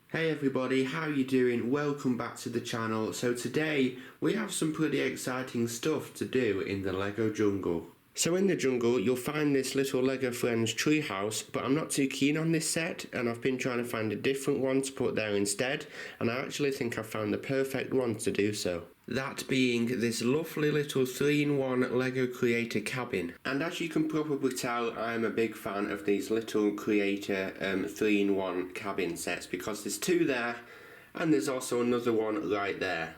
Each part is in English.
Hey everybody, how you doing? Welcome back to the channel. So today we have some pretty exciting stuff to do in the Lego jungle. So in the jungle you'll find this little Lego Friends treehouse, but I'm not too keen on this set and I've been trying to find a different one to put there instead, and I actually think I've found the perfect one to do so. That being this lovely little 3-in-1 Lego Creator cabin. And as you can probably tell, I'm a big fan of these little Creator 3-in-1 cabin sets, because there's two there and there's also another one right there.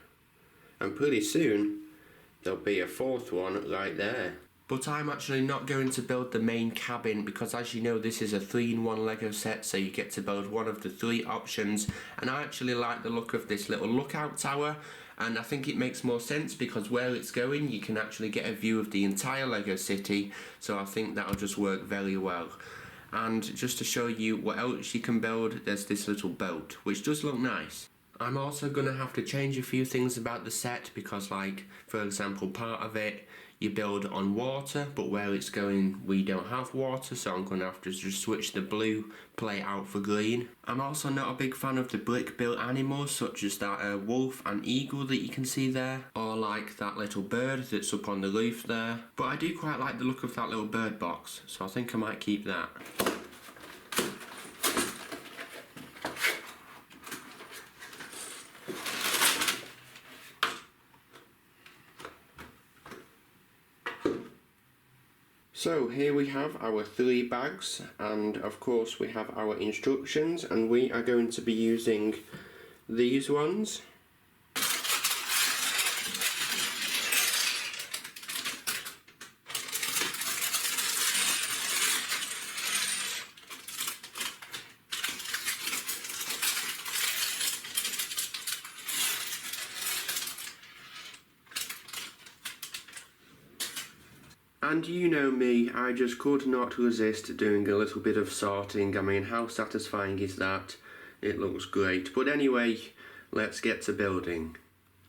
And pretty soon there'll be a fourth one right there. But I'm actually not going to build the main cabin because, as you know, this is a 3-in-1 Lego set, so you get to build one of the three options, and I actually like the look of this little lookout tower, and I think it makes more sense because where it's going you can actually get a view of the entire Lego city, so I think that'll just work very well. And just to show you what else you can build, there's this little boat, which does look nice. I'm also going to have to change a few things about the set because, like, for example, part of it you build on water, but where it's going we don't have water, so I'm going to have to just switch the blue plate out for green. I'm also not a big fan of the brick built animals such as that wolf and eagle that you can see there, or like that little bird that's up on the roof there, but I do quite like the look of that little bird box, so I think I might keep that. So here we have our 3 bags, and of course we have our instructions, and we are going to be using these ones. And you know me, I just could not resist doing a little bit of sorting. I mean, how satisfying is that? It looks great. But anyway, let's get to building.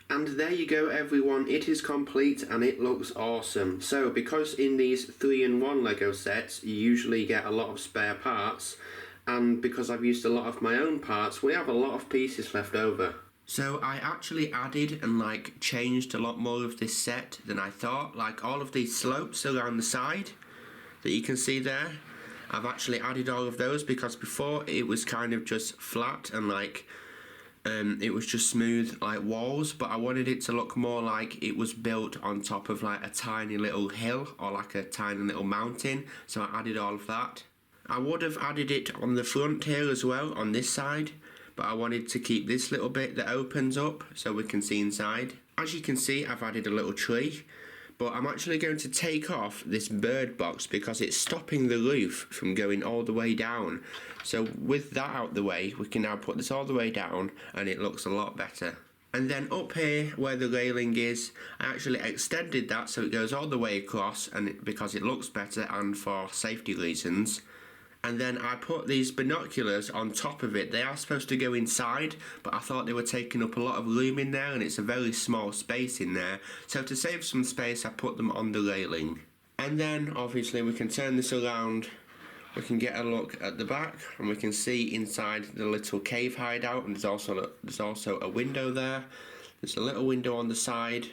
And there you go everyone, it is complete and it looks awesome. So because in these 3-in-1 Lego sets you usually get a lot of spare parts, and because I've used a lot of my own parts, we have a lot of pieces left over. So I actually added and changed a lot more of this set than I thought. Like all of these slopes around the side that you can see there, I've actually added all of those because before it was kind of just flat and it was just smooth like walls, but I wanted it to look more like it was built on top of like a tiny little hill or like a tiny little mountain, so I added all of that. I would have added it on the front here as well on this side, but I wanted to keep this little bit that opens up so we can see inside. As you can see, I've added a little tree, but I'm actually going to take off this bird box because it's stopping the roof from going all the way down. So with that out the way, we can now put this all the way down and it looks a lot better. And then up here where the railing is, I actually extended that so it goes all the way across, and because it looks better and for safety reasons. And then I put these binoculars on top of it. They are supposed to go inside, but I thought they were taking up a lot of room in there and it's a very small space in there. So to save some space I put them on the railing. And then obviously we can turn this around. We can get a look at the back and we can see inside the little cave hideout, and there's also a window there. There's a little window on the side.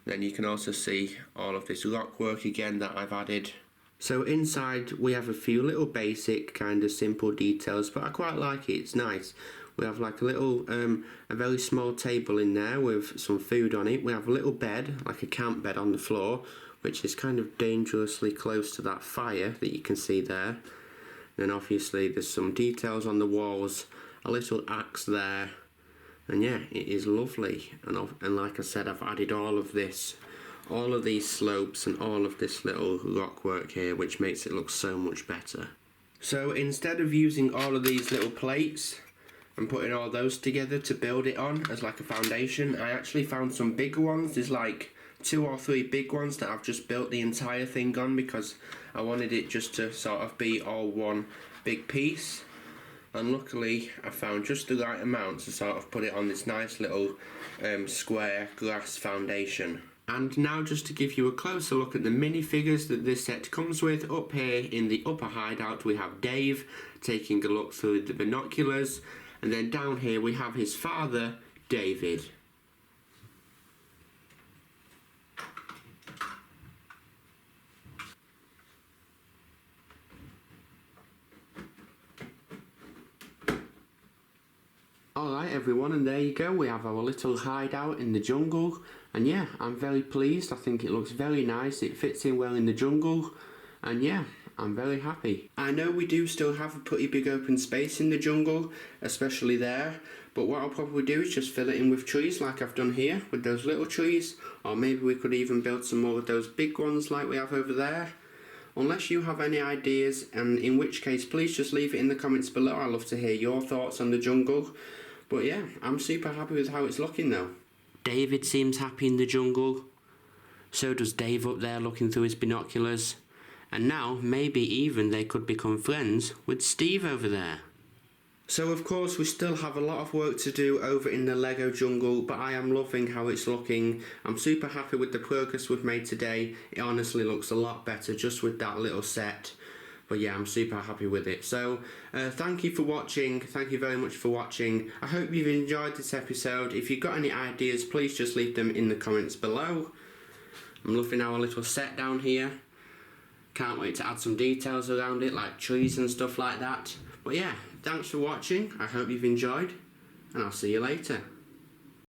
Then you can also see all of this rock work again that I've added. So inside we have a few little basic kind of simple details, but I quite like it, it's nice. We have like a little, a very small table in there with some food on it. We have a little bed, like a camp bed on the floor, which is kind of dangerously close to that fire that you can see there. Then obviously there's some details on the walls, a little axe there, and yeah, it is lovely. And like I said, I've added all of these slopes and all of this little rock work here, which makes it look so much better. So instead of using all of these little plates and putting all those together to build it on as like a foundation, I actually found some bigger ones. There's like 2 or 3 big ones that I've just built the entire thing on because I wanted it just to sort of be all one big piece. And luckily I found just the right amount to sort of put it on this nice little square glass foundation. And now just to give you a closer look at the minifigures that this set comes with, up here in the upper hideout we have Dave taking a look through the binoculars, And then down here we have his father, David. Alright everyone, and there you go, we have our little hideout in the jungle, and yeah, I'm very pleased. I think it looks very nice, it fits in well in the jungle, and yeah, I'm very happy. I know we do still have a pretty big open space in the jungle, especially there, but what I'll probably do is just fill it in with trees like I've done here, with those little trees, or maybe we could even build some more of those big ones like we have over there. Unless you have any ideas, and in which case please just leave it in the comments below. I'd love to hear your thoughts on the jungle. But yeah, I'm super happy with how it's looking though. David seems happy in the jungle. So does Dave up there looking through his binoculars. And now, maybe even they could become friends with Steve over there. So of course we still have a lot of work to do over in the Lego jungle, but I am loving how it's looking. I'm super happy with the progress we've made today. It honestly looks a lot better just with that little set. But yeah, I'm super happy with it. So thank you for watching. Thank you very much for watching. I hope you've enjoyed this episode. If you've got any ideas, please just leave them in the comments below. I'm loving our little set down here. Can't wait to add some details around it, like trees and stuff like that. But yeah, thanks for watching. I hope you've enjoyed, and I'll see you later.